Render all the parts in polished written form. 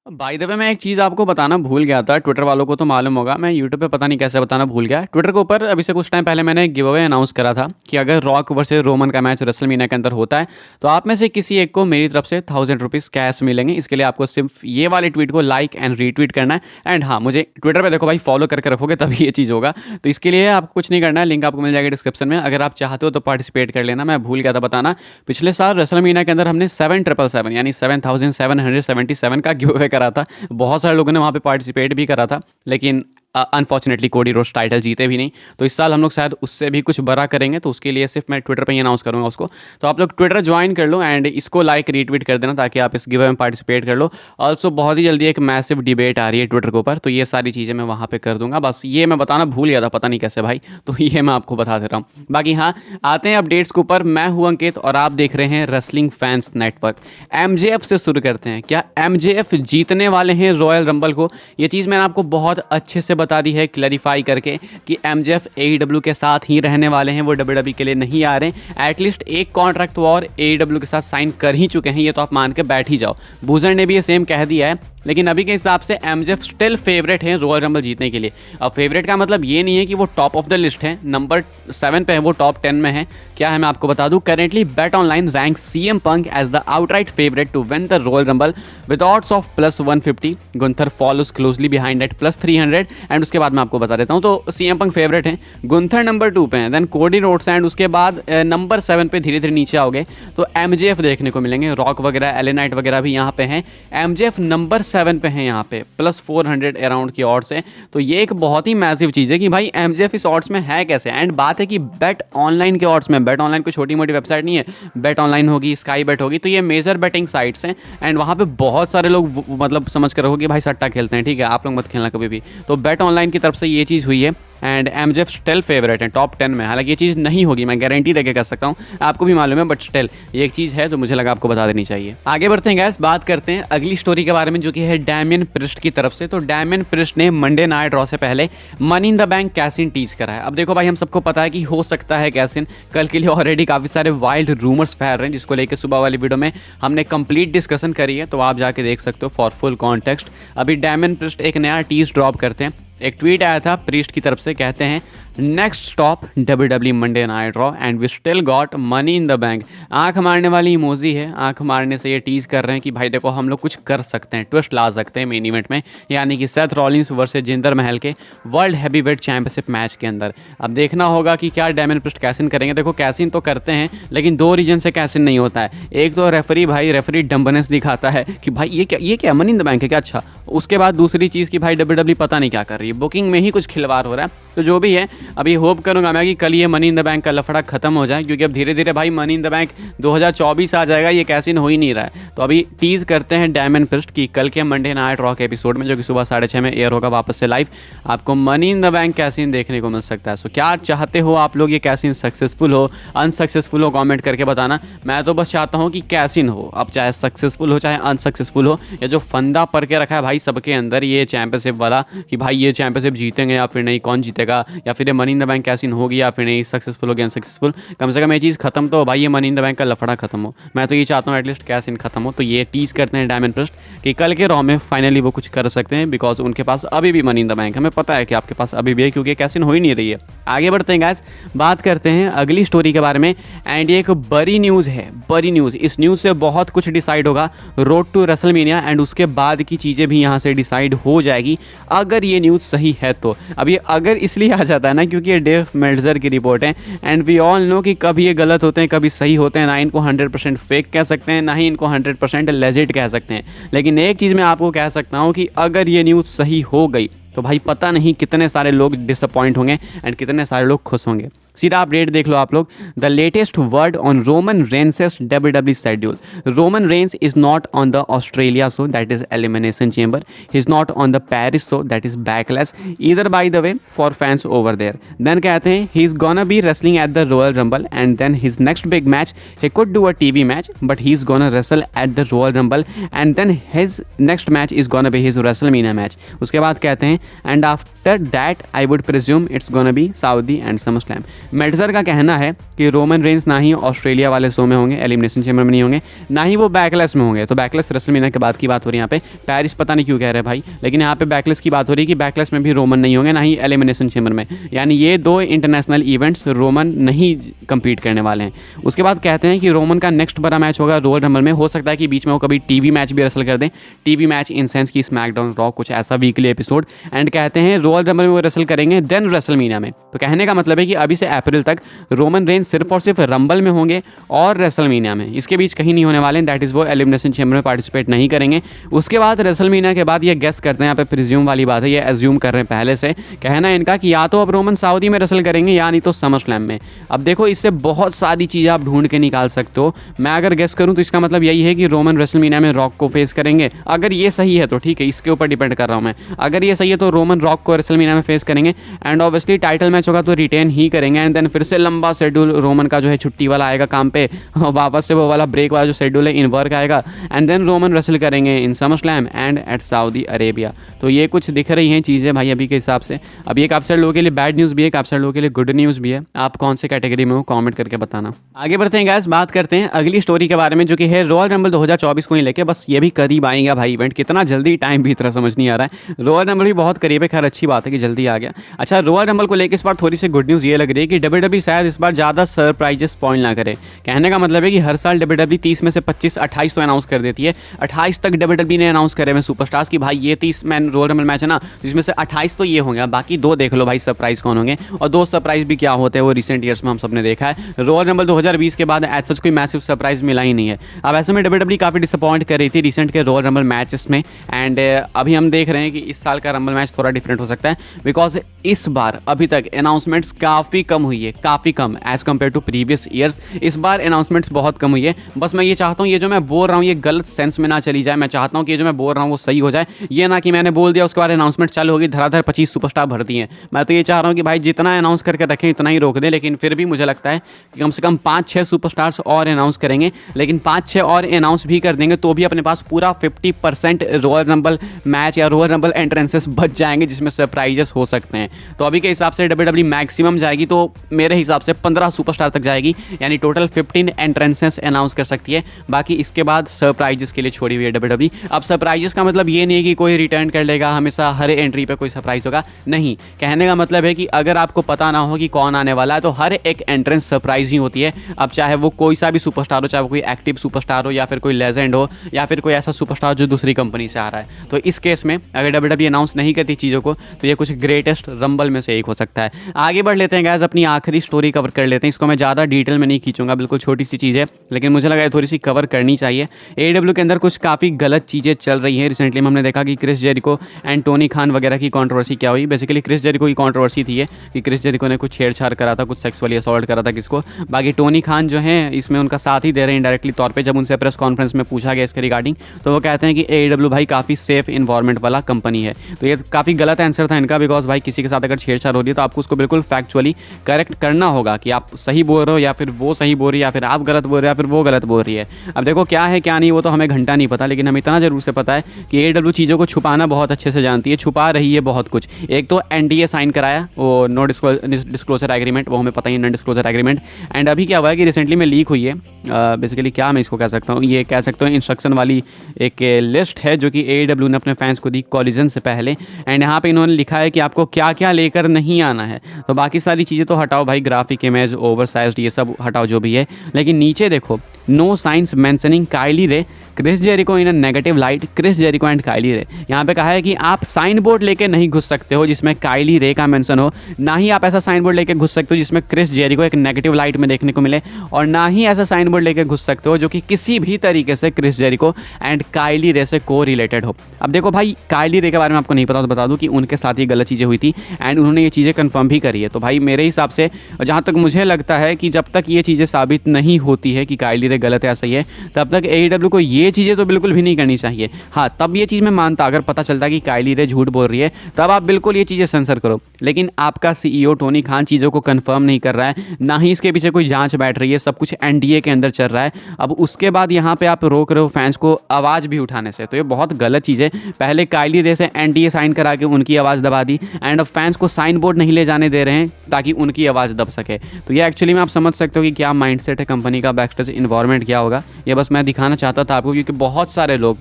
Bye the वे मैं एक चीज़ आपको बताना भूल गया था। ट्विटर वालों को तो मालूम होगा, मैं यूट्यूब पे पता नहीं कैसे बताना भूल गया। ट्विटर के ऊपर अभी से कुछ टाइम पहले मैंने एक गिव अवे अनाउंस करा था कि अगर रॉक वर्सेस रोमन का मैच रेसलमेनिया के अंदर होता है तो आप में से किसी एक को मेरी तरफ से 1000 रुपीज़ कैश मिलेंगे। इसके लिए आपको सिर्फ ये वाले ट्वीट को लाइक एंड रीट्वीट करना है। एंड हाँ, मुझे ट्विटर पर देखो भाई, फॉलो करके रखोगे तभी ये चीज़ होगा। तो इसके लिए आपको कुछ नहीं करना है, लिंक आपको मिल जाएगा डिस्क्रिप्शन में। अगर आप चाहते हो तो पार्टिसिपेट कर लेना। मैं भूल गया था बताना, पिछले साल रेसलमेनिया के अंदर हमने 777 यानी 7777 का गिव अवे करा था। बहुत सारे लोगों ने वहाँ पे पार्टिसिपेट भी करा था, लेकिन अनफॉर्चुनेटली कोडी रोड्स टाइटल जीते भी नहीं। तो इस साल हम लोग शायद उससे भी कुछ बड़ा करेंगे, तो उसके लिए सिर्फ मैं ट्विटर पे ही अनाउंस करूँगा उसको। तो आप लोग ट्विटर ज्वाइन कर लो एंड इसको लाइक रीट्वीट कर देना ताकि आप इस गिव अवे में पार्टिसिपेट कर लो। ऑल्सो बहुत ही जल्दी एक मैसिव डिबेट आ रही है ट्विटर के ऊपर, तो ये सारी चीज़ें मैं वहाँ पर कर दूंगा। बस ये मैं बताना भूल गया था, पता नहीं कैसे भाई, तो ये मैं आपको बता दे रहा हूँ। बाकी हाँ, आते हैं अपडेट्स के ऊपर। मैं हूँ अंकित और आप देख रहे हैं रेसलिंग फैंस नेटवर्क। MJF से शुरू करते हैं। क्या MJF जीतने वाले हैं रॉयल रंबल को? ये चीज़ मैंने आपको बहुत अच्छे से बता दी है, क्लैरिफाई करके कि MJF AEW के साथ ही रहने वाले हैं, वो WWE के लिए नहीं आ रहे हैं। एटलीस्ट एक कॉन्ट्रैक्ट और AEW के साथ साइन कर ही चुके हैं, ये तो आप मान के बैठ ही जाओ। बूजर ने भी ये सेम कह दिया है। लेकिन अभी के हिसाब से MJF स्टिल फेवरेट है रॉयल रंबल जीतने के लिए। अब फेवरेट का मतलब ये नहीं है कि वो टॉप ऑफ द लिस्ट है, नंबर 7 पे है, वो टॉप 10 में है। क्या है मैं आपको बता दूं, currently bet online rank CM Punk as the outright favourite to win the Royal Rumble with odds of +150। Gunther follows closely behind at +300। And उसके बाद मैं आपको बता देता हूँ, तो CM Punk फेवरेट है, गुंथर नंबर 2 पे है, देन कोडी रोड्स एंड उसके बाद नंबर 7 पे धीरे धीरे नीचे आओगे तो MJF देखने को मिलेंगे। रॉक वगैरह, LA नाइट वगैरह भी यहाँ पे हैं। MJF नंबर 7 पे हैं यहाँ पे, +400 अराउंड की ऑड्स है। तो ये एक बहुत ही मैसिव चीज़ है कि भाई MJF इस ऑड्स में है कैसे। एंड बात है कि बेट ऑनलाइन के ऑड्स में, बेट ऑनलाइन कोई छोटी मोटी वेबसाइट नहीं है, बेट ऑनलाइन होगी, स्काई बेट होगी, तो ये मेजर बेटिंग साइट्स हैं। एंड वहाँ पे बहुत सारे लोग मतलब समझ कर रखो कि भाई सट्टा खेलते हैं, ठीक है, आप लोग मत खेलना कभी भी। तो बेट ऑनलाइन की तरफ से ये चीज़ हुई है एंड MJF स्टिल फेवरेट है टॉप 10 में। हालांकि ये चीज़ नहीं होगी, मैं गारंटी देके कह सकता हूँ, आपको भी मालूम है, बट स्टिल ये एक चीज़ है तो मुझे लगा आपको बता देनी चाहिए। आगे बढ़ते हैं गैस, बात करते हैं अगली स्टोरी के बारे में जो कि है डैमियन प्रिस्ट की तरफ से। तो डैमियन प्रिस्ट ने मंडे नाइट रॉ से पहले Money in the Bank cash in tease करा है। अब देखो भाई, हम सबको पता है कि हो सकता है कैसिन, कल के लिए ऑलरेडी काफ़ी सारे वाइल्ड रूमर्स फैल रहे हैं, जिसको लेकर सुबह वाली वीडियो में हमने कंप्लीट डिस्कशन करी है, तो आप जाके देख सकते हो फॉर फुल कॉन्टेक्स्ट। अभी डैमियन प्रिस्ट एक नया टीज ड्रॉप करते हैं। एक ट्वीट आया था प्रीस्ट की तरफ से, कहते हैं next stop WWE Monday Night Raw and we still got Money in the Bank. आंख मारने वाली इमोजी है, आंख मारने से ये टीज कर रहे हैं कि भाई देखो हम लोग कुछ कर सकते हैं, ट्विस्ट ला सकते हैं मेन इवेंट में, यानी कि सेथ रॉलिंस वर्सेस जिंदर महल के वर्ल्ड हैवीवेट चैंपियनशिप मैच के अंदर। अब देखना होगा कि क्या डैमियन प्रिस्ट कैसिन करेंगे। देखो कैसिन तो करते हैं, लेकिन 2 रीजन से कैसिन नहीं होता है। एक तो रेफरी डम्बनेस दिखाता है कि भाई ये क्या मनी इन द बैंक है क्या, अच्छा। उसके बाद दूसरी चीज़ कि भाई WWE पता नहीं क्या कर रही है, बुकिंग में ही कुछ खिलवाड़ हो रहा है। तो जो भी है, अभी होप करूंगा मैं कि कल ये मनी इन द बैंक का लफड़ा खत्म हो जाए, क्योंकि अब धीरे धीरे भाई मनी इन द बैंक 2024 आ जाएगा, ये कैसिन हो ही नहीं रहा है। तो अभी टीज करते हैं डैमियन प्रिस्ट की कल के मंडे नाइट रॉ के एपिसोड में, जो कि सुबह 6:30 में एयर होगा वापस से लाइव, आपको Money in the Bank cash in देखने को मिल सकता है। सो क्या चाहते हो आप लोग, ये कैसिन सक्सेसफुल हो अनसक्सेसफुल हो, कॉमेंट करके बताना। मैं तो बस चाहता हूँ कि कैसिन हो, अब चाहे सक्सेसफुल हो चाहे अनसक्सेसफुल हो। ये जो फंदा पर के रखा है भाई सबके अंदर, ये चैंपियनशिप वाला कि भाई ये चैंपियनशिप जीतेंगे या फिर नहीं, कौन जीतेगा, या फिर ये Money in the Bank cash in होगी या फिर नहीं, सक्सेसफुल होगी अनसक्सेसफुल, कम से कम ये चीज़ खत्म तो भाई, ये मनी इन द बैंक का लफड़ा खत्म हो। मैं तो ये चाहता हूँ एटलीस्ट कैसिन खत्म हो। तो ये टीज करते हैं डैमियन प्रिस्ट कि कल के रॉ में फाइनली वो कुछ कर सकते हैं, बिकॉज उनके पास अभी भी मनी इन द बैंक, हमें पता है कि आपके पास अभी भी है, क्योंकि कैसिन हो ही नहीं रही है। आगे बढ़ते हैं गाइस, बात करते हैं अगली स्टोरी के बारे में। एंड ये एक बड़ी न्यूज़ है, बड़ी न्यूज़। इस न्यूज़ से बहुत कुछ डिसाइड होगा रोड टू रेसलमेनिया, एंड उसके बाद की चीज़ें भी यहाँ से डिसाइड हो जाएगी अगर ये न्यूज़ सही है तो। अब ये अगर इसलिए आ जाता है ना क्योंकि ये डेव मेल्टजर की रिपोर्ट है, एंड वी ऑल नो कि कभी ये गलत होते हैं कभी सही होते हैं, ना इनको 100% फेक कह सकते हैं, ना ही इनको 100% लेजिट कह सकते हैं। लेकिन एक चीज़ मैं आपको कह सकता हूँ कि अगर ये न्यूज़ सही हो गई तो भाई पता नहीं कितने सारे लोग डिसअपॉइंट होंगे एंड कितने सारे लोग खुश होंगे। सीधा अपडेट देख लो आप लोग। The latest word on Roman Reigns's WWE schedule. Roman Reigns is not on the Australia show, that is Elimination Chamber. He is not on the Paris show, that is Backlash. Either by the way for fans over there. Then कहते हैं he is gonna be wrestling at the Royal Rumble and then his next big match he could do a TV match but he is gonna wrestle at the Royal Rumble and then his next match is gonna be his WrestleMania match. उसके बाद कहते हैं and after that I would presume it's gonna be Saudi and SummerSlam. Meltzer का कहना है कि Roman Reigns ना ही Australia वाले शो में होंगे, एलिमिनेशन चैम्बर में नहीं होंगे, ना ही वो बैकलेस में होंगे। तो बैकलेस रेसलमेनिया के बाद की बात हो रही है यहाँ पे, पेरिस पता नहीं क्यों कह रहे हैं भाई, लेकिन यहाँ पे बैकलेस की बात हो रही है कि बैकलेस में भी रोमन नहीं होंगे, ना ही एलिमिनेशन चैम्बर में। यानी ये 2 इंटरनेशनल इवेंट्स रोमन नहीं कंपीट करने वाले हैं। उसके बाद कहते हैं कि रोमन का नेक्स्ट बड़ा मैच होगा रॉयल रंबल में। हो सकता है कि बीच में वो कभी टीवी मैच भी रेसल कर दें, टीवी मैच इन सेंस की स्मैकडाउन, रॉ, कुछ ऐसा वीकली एपिसोड। एंड कहते हैं रॉयल रंबल में वो रेसल करेंगे, देन रेसलमीनिया में। तो कहने का मतलब है कि अभी से अप्रैल तक रोमन रेंज सिर्फ और सिर्फ रंबल में होंगे और रेसलमीनिया में, इसके बीच कहीं नहीं होने वाले। दैट इज वो एलिमिनेशन चैम्बर में पार्टिसिपेट नहीं करेंगे। उसके बाद रेसलमीनिया के बाद ये गेस करते हैं, यहाँ पे प्रिज्यूम वाली बात है, ये एज्यूम कर रहे हैं पहले से। कहना है इनका कि या तो अब रोमन सऊदी में रेसल करेंगे या नहीं तो समर स्लैम में। अब देखो इससे बहुत सारी चीज़ें आप ढूंढ के निकाल सकते हो। मैं अगर गेस करूं तो इसका मतलब यही है कि रोमन रेसलमीनिया में रॉक को फेस करेंगे। अगर ये सही है तो ठीक है, इसके ऊपर डिपेंड कर रहा हूं मैं। अगर ये सही है तो रोमन रॉक को रेसलमीनिया में फेस करेंगे एंड ऑब्वियसली टाइटल मैच होगा तो रिटेन ही करेंगे। एंड देन फिर से लंबा शेड्यूल रोमन का जो है छुट्टी वाला आएगा काम पे, वापस से वो वाला ब्रेक वाला जो शेड्यूल है इन वर्क आएगा। एंड देन रोमन रेसल करेंगे in SummerSlam and at Saudi Arabia. तो ये कुछ दिख रही हैं चीज़ें भाई अभी के हिसाब से। अभी एक काफ़ी सारे लोगों के लिए बैड न्यूज़ भी है, काफ़ी सारे लोगों के लिए गुड न्यूज़ भी है। आप कौन से कैटेगरी में हो कमेंट करके बताना। आगे बढ़ते हैं गाइस, बात करते हैं अगली स्टोरी के बारे में जो कि है रॉयल रंबल 2024 को ही लेके। बस ये भी करीब आएगा भाई इवेंट, कितना जल्दी टाइम भी इतना समझ नहीं आ रहा है। रॉयल रंबल भी बहुत करीब है, खैर अच्छी बात है कि जल्दी आ गया। अच्छा, रॉयल रंबल को लेकर इस बार थोड़ी सी गुड न्यूज़ ये लग रही है कि डब्ल्यूडब्ल्यूई शायद इस बार ज़्यादा सरप्राइजेस स्पॉइल ना करे। कहने का मतलब है कि हर साल डब्ल्यूडब्ल्यूई 30 में से 25 28 तो अनाउंस कर देती है। 28 तक डब्ल्यूडब्ल्यूई ने अनाउंस करे हुए सुपरस्टार्स की भाई ये 30 मैन रॉयल रंबल मैच है ना, जिसमें से 28 तो ये होंगे, बाकी 2 देख लो भाई सरप्राइज कौन होंगे। और 2 सरप्राइज भी क्या होते हैं वो रिसेंट ईयर्स में हम सब ने देखा है। रॉयल रंबल 2020 के बाद एज सच कोई मैसिव सरप्राइज मिला ही नहीं है। अब ऐसे में डब्ल्यूडब्ल्यूई काफ़ी डिसअपॉइंट कर रही थी रिसेंट के रॉयल रंबल मैचेस में। एंड अभी हम देख रहे हैं कि इस साल का रंबल मैच थोड़ा डिफरेंट हो सकता है, बिकॉज इस बार अभी तक अनाउंसमेंट्स काफ़ी कम हुई है, काफ़ी कम as compare to previous years. इस बार अनाउंसमेंट्स बहुत कम हुई है। बस मैं ये चाहता हूँ ये जो मैं बोल रहा हूँ ये गलत सेंस में ना चली जाए। मैं चाहता हूँ कि ये जो मैं बोल रहा हूँ वो सही हो जाए, ये ना कि मैंने बोल दिया उसके बाद अनाउंसमेंट चालू होगी, धड़ाधड़ 25 सुपरस्टार भरती हैं। मैं तो ये चाह रहा हूँ कि भाई जितना अनाउंस करके रखें इतना ही रोक दें। लेकिन फिर भी मुझे लगता है कि कम से कम 5-6 सुपरस्टार्स और अनाउंस करेंगे। लेकिन 5-6 और अनाउंस भी कर देंगे तो भी अपने पास पूरा 50% रॉयल रंबल मैच या रॉयल रंबल एंट्रेंसेस बच जाएंगे जिसमें सरप्राइजेस हो सकते हैं। तो अभी के हिसाब से डब्ल्यूडब्ल्यूई मैक्सिमम जाएगी तो मेरे हिसाब से 15 सुपरस्टार तक जाएगी, यानी टोटल 15 एंट्रेंसेस अनाउंस कर सकती है। बाकी इसके बाद सरप्राइजेस के लिए छोड़ी हुई है डब्ल्यूडब्ल्यूई। अब सरप्राइजेस का मतलब ये नहीं है कि कोई रिटर्न कर लेगा, हमेशा हर एंट्री पे कोई सरप्राइज होगा, नहीं। कहने का मतलब है कि अगर आपको पता ना हो कि कौन आने वाला है तो हर एक एंट्रेंस सरप्राइज ही होती है। अब चाहे वो कोई सा भी सुपरस्टार हो, चाहे वो कोई एक्टिव सुपरस्टार हो या फिर कोई लेजेंड हो या फिर कोई ऐसा सुपरस्टार जो दूसरी कंपनी से आ रहा है। तो इस केस में अगर डब्ल्यूडब्ल्यूई अनाउंस नहीं करती चीज़ों को तो ये कुछ ग्रेटेस्ट रंबल में से एक हो सकता है। आगे बढ़ लेते हैं गाइस, अपनी आखिरी स्टोरी कवर कर लेते हैं। इसको मैं ज़्यादा डिटेल में नहीं खींचूंगा, बिल्कुल छोटी सी चीज़ है, लेकिन मुझे लगा थोड़ी सी कवर करनी चाहिए। AEW के अंदर कुछ काफ़ी गलत चीज़ें चल रही हैं। रिसेंटली में हमने देखा कि Chris Jericho and Tony Khan वगैरह की कंट्रोवर्सी क्या हुई। बेसिकली क्रिस जेरिको की कंट्रोवर्सी थी ये कि क्रिस जेरिको ने कुछ छेड़छाड़ करा था, कुछ सेक्सुअली असॉल्ट करा था किसको। बाकी टोनी खान जो है इसमें उनका साथ ही दे रहे हैं इनडायरेक्टली तौर पे। जब उनसे प्रेस कॉन्फ्रेंस में पूछा गया इसके रिगार्डिंग तो वो कहते हैं कि AEW भाई काफ़ी सेफ इन्वायरमेंट वाला कंपनी है। तो ये काफ़ी गलत आंसर था इनका, बिकॉज भाई किसी के साथ अगर छेड़छाड़ हो रही है तो आपको उसको बिल्कुल फैक्चुअली करेक्ट करना होगा कि आप सही बोल रहे हो या फिर वो सही बोल रही है या फिर आप गलत बोल रहे हो या फिर वो गलत बोल रही है। अब देखो क्या है क्या नहीं वो तो हमें घंटा नहीं पता, लेकिन हमें इतना जरूर से पता है कि AEW चीज़ों को छुपाना बहुत अच्छे से जानती है, छुपा रही है बहुत कुछ। एक तो NDA साइन कराया, वो नो डिस्क्लोजर एग्रीमेंट, वो हमें पता ही, नॉन डिस्क्लोजर एग्रीमेंट। एंड अभी क्या हुआ है कि रिसेंटली में लीक हुई है, बेसिकली क्या मैं इसको कह सकता हूँ, ये कह सकते हो इंस्ट्रक्शन वाली एक लिस्ट है जो कि AEW ने अपने फैंस को दी कॉलिजन से पहले। एंड यहाँ पे इन्होंने लिखा है कि आपको क्या क्या लेकर नहीं आना है। तो बाकी सारी चीज़ें तो हटाओ भाई, ग्राफिक इमेज, ओवरसाइज्ड, ये सब हटाओ जो भी है, लेकिन नीचे देखो no science mentioning Kylie Rae, Chris Jericho in a negative light, Chris Jericho and Kylie Rae. यहाँ पे कहा है कि आप साइन बोर्ड लेके नहीं घुस सकते हो जिसमें काइली रे का मेंशन हो, ना ही आप ऐसा साइन बोर्ड लेके घुस सकते हो जिसमें क्रिस जेरिको एक नेगेटिव लाइट में देखने को मिले, और ना ही ऐसा साइन बोर्ड लेके घुस सकते हो जो कि किसी भी तरीके से क्रिस जेरिको एंड काइली रे से को रिलेटेड हो। अब देखो भाई, काइली रे के बारे में आपको नहीं पता तो बता दूं कि उनके साथ ये गलत चीज़ें हुई थी एंड उन्होंने ये चीज़ें कंफर्म भी करी है। तो भाई मेरे हिसाब से जहाँ तक मुझे लगता है कि जब तक ये चीज़ें साबित नहीं होती है कि काइली रे गलत है सही है, तब तक AEW को ये ये चीज़ें तो बिल्कुल भी नहीं करनी चाहिए। हाँ, तब ये चीज़ मैं मानता अगर पता चलता कि काइली रे झूठ बोल रही है, तब आप बिल्कुल ये चीज़ें सेंसर करो। लेकिन आपका सीईओ टोनी खान चीज़ों को कंफर्म नहीं कर रहा है, ना ही इसके पीछे कोई जांच बैठ रही है, सब कुछ एनडीए के अंदर चल रहा है। अब उसके बाद यहाँ पे आप रोक रहे हो फैंस को आवाज़ भी उठाने से, तो ये बहुत गलत चीज़ है। पहले काइली रे से एनडीए साइन करा के उनकी आवाज़ दबा दी, एंड अब फैंस को साइन बोर्ड नहीं ले जाने दे रहे हैं ताकि उनकी आवाज़ दब सके। तो ये एक्चुअली में आप समझ सकते हो कि क्या माइंडसेट है कंपनी का, बैकस्टेज इन्वायरमेंट क्या होगा। ये बस मैं दिखाना चाहता था आपको, क्योंकि बहुत सारे लोग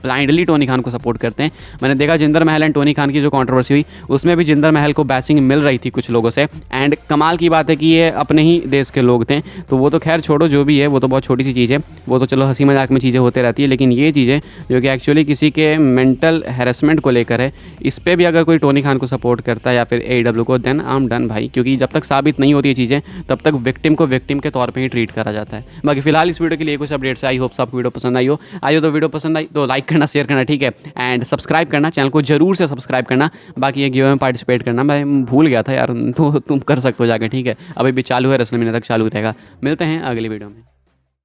ब्लाइंडली टोनी खान को सपोर्ट करते हैं। मैंने देखा जिंदर महल एंड टोनी खान की जो कंट्रोवर्सी हुई, उसमें भी जिंदर महल को बैसिंग मिल रही थी कुछ लोगों से। एंड कमाल की बात है कि ये अपने ही देश के लोग थे, तो वो तो खैर छोड़ो, जो भी है वो तो बहुत छोटी सी चीज़ है, वो तो चलो हंसी मजाक में चीज़ें होते रहती है। लेकिन ये चीज़ें जो कि एक्चुअली किसी के मेंटल हैरेसमेंट को लेकर है, इस पर भी अगर कोई टोनी खान को सपोर्ट करता है या फिर एडब्ल्यू को, देन आई एम डन भाई, क्योंकि जब तक साबित नहीं होती ये चीज़ें तब तक विक्टिम को विक्टिम के तौर पे ही ट्रीट करा जाता है। बाकी फिलहाल इस वीडियो के लिए कुछ अपडेट्स है। आई होप आपको वीडियो पसंद आई हो। तो वीडियो पसंद आई तो लाइक करना, शेयर करना, ठीक है, एंड सब्सक्राइब करना, चैनल को जरूर से सब्सक्राइब करना। बाकी ये गिव में पार्टिसिपेट करना मैं भूल गया था यार, तो तुम कर सकते हो जाके, ठीक है। अभी भी चालू है, रेसलमेनिया तक चालू रहेगा। मिलते हैं अगली वीडियो में।